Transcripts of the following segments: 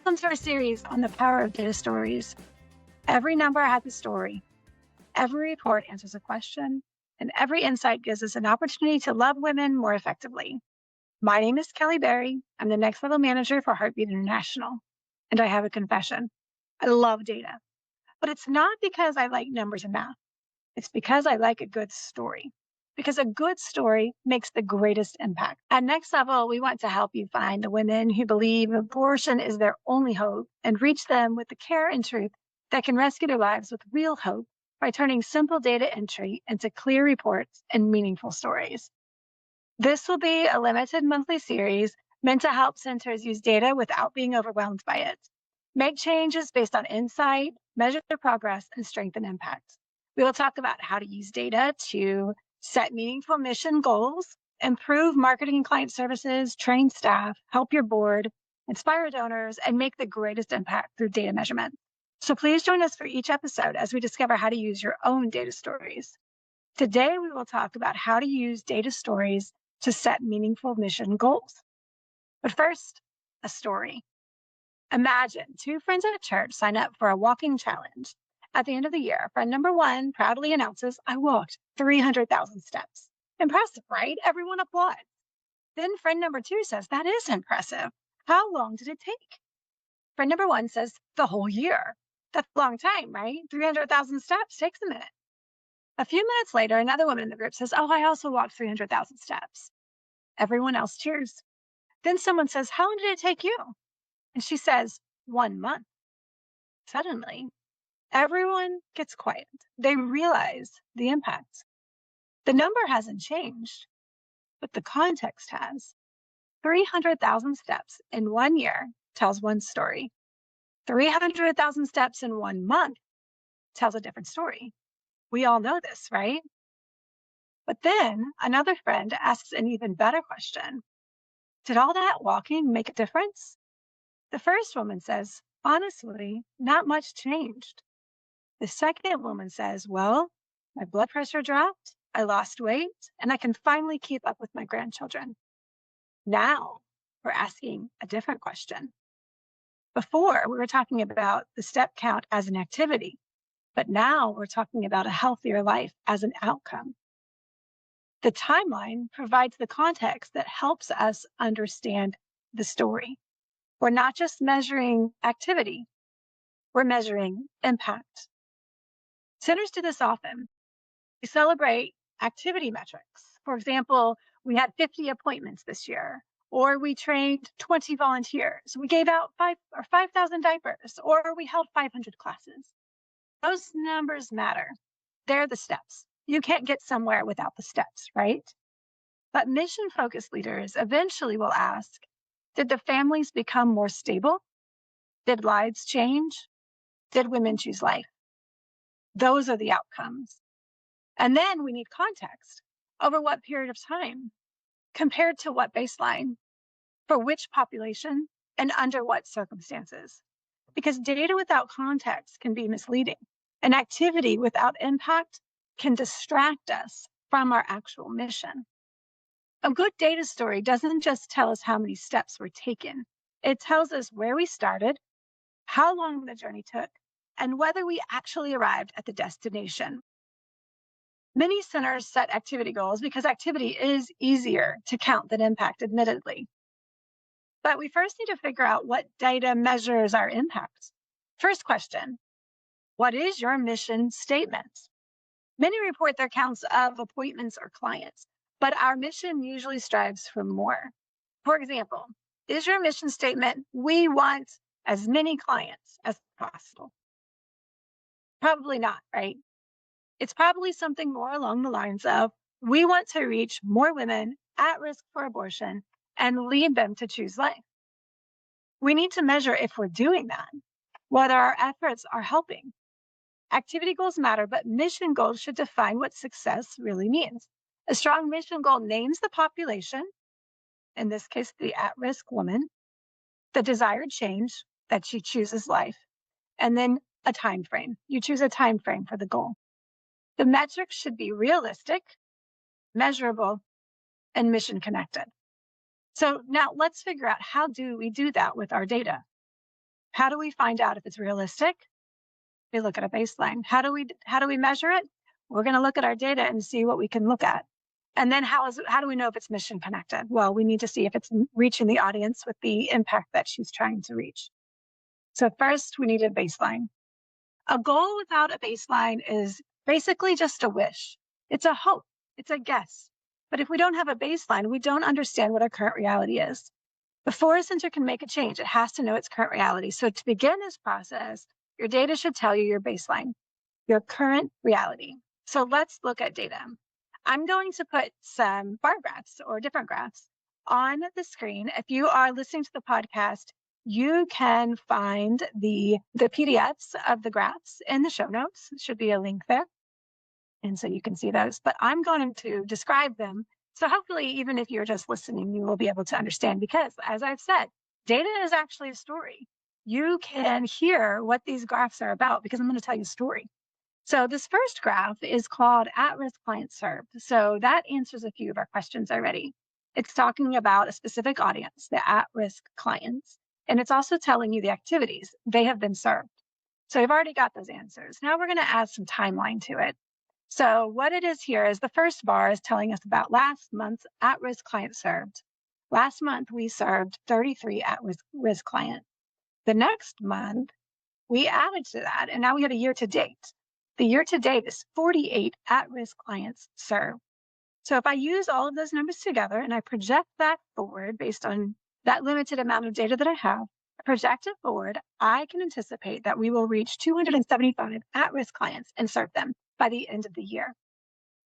Welcome to our series on the power of data stories. Every number has a story. Every report answers a question, and every insight gives us an opportunity to love women more effectively. My name is Kelle Berry. I'm the Next Level Manager for Heartbeat International, and I have a confession. I love data, but it's not because I like numbers and math. It's because I like a good story. Because a good story makes the greatest impact. At Next Level, we want to help you find the women who believe abortion is their only hope and reach them with the care and truth that can rescue their lives with real hope by turning simple data entry into clear reports and meaningful stories. This will be a limited monthly series meant to help centers use data without being overwhelmed by it. Make changes based on insight, measure their progress, and strengthen impact. We will talk about how to use data to set meaningful mission goals, improve marketing and client services, train staff, help your board, inspire donors, and make the greatest impact through data measurement. So please join us for each episode as we discover how to use your own data stories. Today, we will talk about how to use data stories to set meaningful mission goals. But first, a story. Imagine two friends at church sign up for a walking challenge. At the end of the year, friend number one proudly announces, I walked 300,000 steps. Impressive, right? Everyone applauds. Then friend number two says, that is impressive. How long did it take? Friend number one says, the whole year. That's a long time, right? 300,000 steps takes a minute. A few minutes later, another woman in the group says, oh, I also walked 300,000 steps. Everyone else cheers. Then someone says, how long did it take you? And she says, 1 month. Suddenly, everyone gets quiet. They realize the impact. The number hasn't changed, but the context has. 300,000 steps in 1 year tells one story. 300,000 steps in 1 month tells a different story. We all know this, right? But then another friend asks an even better question. Did all that walking make a difference? The first woman says, honestly, not much changed. The second woman says, well, my blood pressure dropped, I lost weight, and I can finally keep up with my grandchildren. Now we're asking a different question. Before, we were talking about the step count as an activity, but now we're talking about a healthier life as an outcome. The timeline provides the context that helps us understand the story. We're not just measuring activity, we're measuring impact. Centers do this often. We celebrate activity metrics. For example, we had 50 appointments this year, or we trained 20 volunteers. We gave out 5,000 diapers, or we held 500 classes. Those numbers matter. They're the steps. You can't get somewhere without the steps, right? But mission-focused leaders eventually will ask, did the families become more stable? Did lives change? Did women choose life? Those are the outcomes. And then we need context. Over what period of time? Compared to what baseline? For which population? And under what circumstances? Because data without context can be misleading. And activity without impact can distract us from our actual mission. A good data story doesn't just tell us how many steps were taken. It tells us where we started, how long the journey took, and whether we actually arrived at the destination. Many centers set activity goals because activity is easier to count than impact, admittedly. But we first need to figure out what data measures our impact. First question, what is your mission statement? Many report their counts of appointments or clients, but our mission usually strives for more. For example, is your mission statement, we want as many clients as possible? Probably not, right? It's probably something more along the lines of, we want to reach more women at risk for abortion and lead them to choose life. We need to measure if we're doing that, whether our efforts are helping. Activity goals matter, but mission goals should define what success really means. A strong mission goal names the population, in this case, the at-risk woman, the desired change that she chooses life, and then a time frame. You choose a time frame for the goal. The metrics should be realistic, measurable, and mission connected. So now let's figure out, how do we do that with our data? How do we find out if it's realistic? We look at a baseline. How do we measure it? We're going to look at our data and see what we can look at. And then how do we know if it's mission connected? Well, we need to see if it's reaching the audience with the impact that she's trying to reach. So first, we need a baseline. A goal without a baseline is basically just a wish. It's a hope. It's a guess. But if we don't have a baseline, we don't understand what our current reality is. Before a center can make a change, it has to know its current reality. So to begin this process, your data should tell you your baseline, your current reality. So let's look at data. I'm going to put some bar graphs or different graphs on the screen. If you are listening to the podcast, you can find the PDFs of the graphs in the show notes. There should be a link there. And so you can see those, but I'm going to describe them. So hopefully, even if you're just listening, you will be able to understand, because as I've said, data is actually a story. You can hear what these graphs are about because I'm going to tell you a story. So this first graph is called at-risk client served. So that answers a few of our questions already. It's talking about a specific audience, the at-risk clients, and it's also telling you the activities they have been served. So you've already got those answers. Now we're going to add some timeline to it. So what it is here is the first bar is telling us about last month's at-risk client served. Last month, we served 33 at-risk clients. The next month, we added to that, and now we have a year to date. The year to date is 48 at-risk clients served. So if I use all of those numbers together and I project that forward based on that limited amount of data that I have, project it forward, I can anticipate that we will reach 275 at-risk clients and serve them by the end of the year.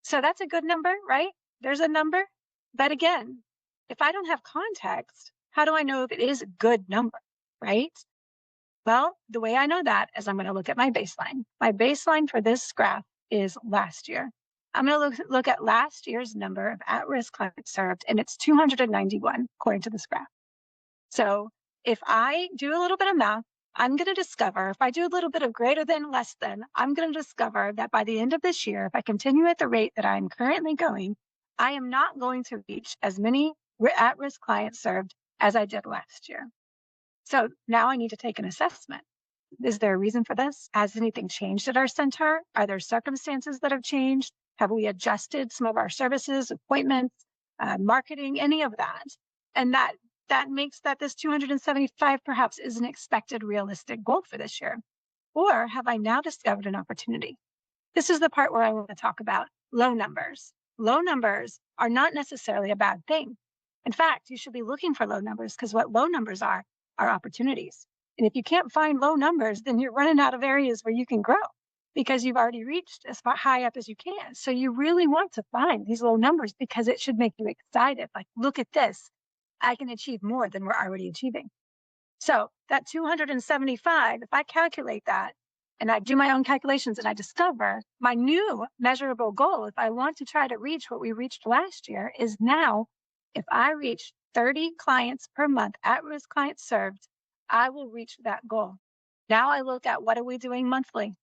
So that's a good number, right? There's a number. But again, if I don't have context, how do I know if it is a good number, right? Well, the way I know that is I'm going to look at my baseline. My baseline for this graph is last year. I'm going to look at last year's number of at-risk clients served, and it's 291 according to this graph. So if I do a little bit of math, I'm going to discover, if I do a little bit of greater than, less than, I'm going to discover that by the end of this year, if I continue at the rate that I'm currently going, I am not going to reach as many at-risk clients served as I did last year. So now I need to take an assessment. Is there a reason for this? Has anything changed at our center? Are there circumstances that have changed? Have we adjusted some of our services, appointments, marketing, any of that? And that makes that this 275 perhaps is an expected realistic goal for this year. Or have I now discovered an opportunity? This is the part where I want to talk about low numbers. Low numbers are not necessarily a bad thing. In fact, you should be looking for low numbers, because what low numbers are opportunities. And if you can't find low numbers, then you're running out of areas where you can grow because you've already reached as far high up as you can. So you really want to find these low numbers because it should make you excited. Like, look at this. I can achieve more than we're already achieving. So that 275, if I calculate that and I do my own calculations and I discover my new measurable goal, if I want to try to reach what we reached last year, is now if I reach 30 clients per month, at-risk clients served, I will reach that goal. Now I look at what are we doing monthly.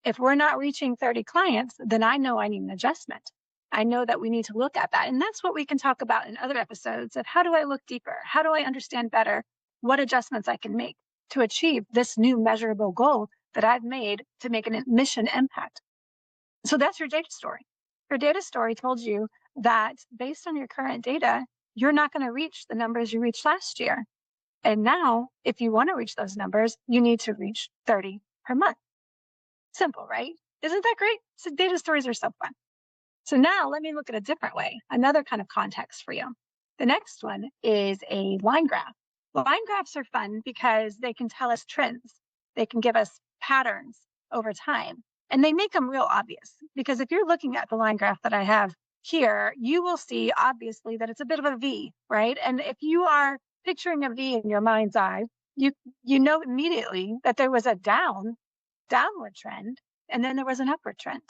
If we're not reaching 30 clients, then I know I need an adjustment. I know that we need to look at that. And that's what we can talk about in other episodes of how do I look deeper? How do I understand better what adjustments I can make to achieve this new measurable goal that I've made to make a mission impact? So that's your data story. Your data story told you that based on your current data, you're not going to reach the numbers you reached last year. And now, if you want to reach those numbers, you need to reach 30 per month. Simple, right? Isn't that great? So data stories are so fun. So now let me look at a different way, another kind of context for you. The next one is a line graph. Line graphs are fun because they can tell us trends. They can give us patterns over time, and they make them real obvious. Because if you're looking at the line graph that I have here, you will see obviously that it's a bit of a V, right? And if you are picturing a V in your mind's eye, you know immediately that there was a downward trend, and then there was an upward trend.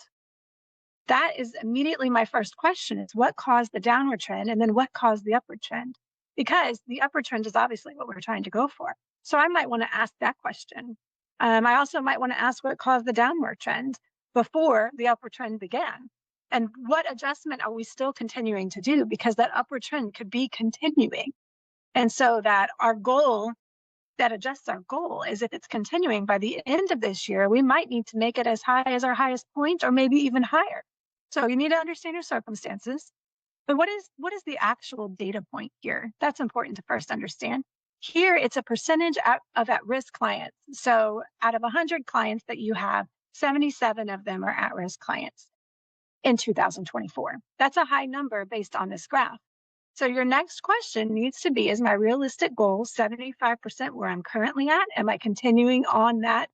That is immediately my first question is what caused the downward trend and then what caused the upward trend? Because the upward trend is obviously what we're trying to go for. So I might want to ask that question. I also might want to ask what caused the downward trend before the upward trend began. And what adjustment are we still continuing to do? Because that upward trend could be continuing. And so that our goal that adjusts our goal is if it's continuing by the end of this year, we might need to make it as high as our highest point or maybe even higher. So you need to understand your circumstances. But what is the actual data point here? That's important to first understand. Here, it's a percentage of at-risk clients. So out of 100 clients that you have, 77 of them are at-risk clients in 2024. That's a high number based on this graph. So your next question needs to be, is my realistic goal 75% where I'm currently at? Am I continuing on that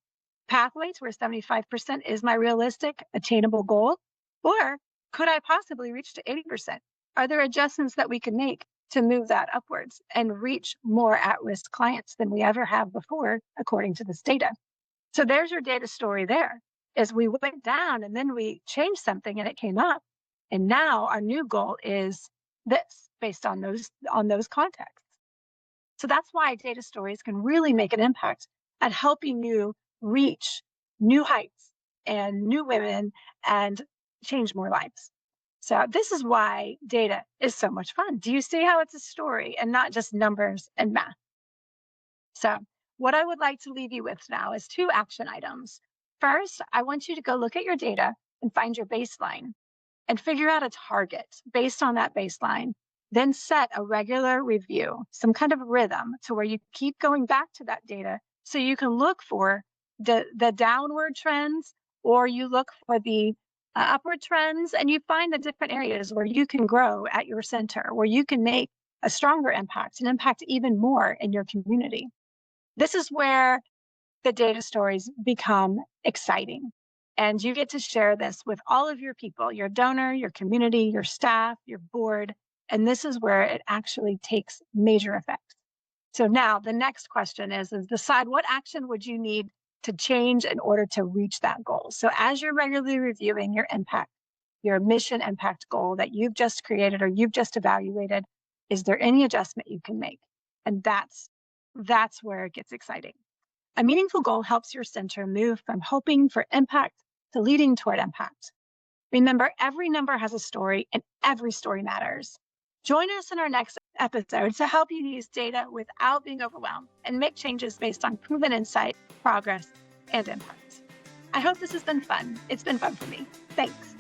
pathway to where 75% is my realistic attainable goal? Or could I possibly reach to 80%? Are there adjustments that we can make to move that upwards and reach more at-risk clients than we ever have before, according to this data? So there's your data story there. Is we went down and then we changed something and it came up. And now our new goal is this based on those contexts. So that's why data stories can really make an impact at helping you reach new heights and new women and change more lives. So this is why data is so much fun. Do you see how it's a story and not just numbers and math? So what I would like to leave you with now is 2 action items. First, I want you to go look at your data and find your baseline and figure out a target based on that baseline. Then set a regular review, some kind of rhythm to where you keep going back to that data so you can look for the downward trends, or you look for the upward trends, and you find the different areas where you can grow at your center, where you can make a stronger impact and impact even more in your community. This is where the data stories become exciting. And you get to share this with all of your people, your donor, your community, your staff, your board. And this is where it actually takes major effect. So now the next question is decide what action would you need to change in order to reach that goal. So as you're regularly reviewing your impact, your mission impact goal that you've just created or you've just evaluated, is there any adjustment you can make? And that's where it gets exciting. A meaningful goal helps your center move from hoping for impact to leading toward impact. Remember, every number has a story and every story matters. Join us in our next episode to help you use data without being overwhelmed and make changes based on proven insight, progress, and impact. I hope this has been fun. It's been fun for me. Thanks.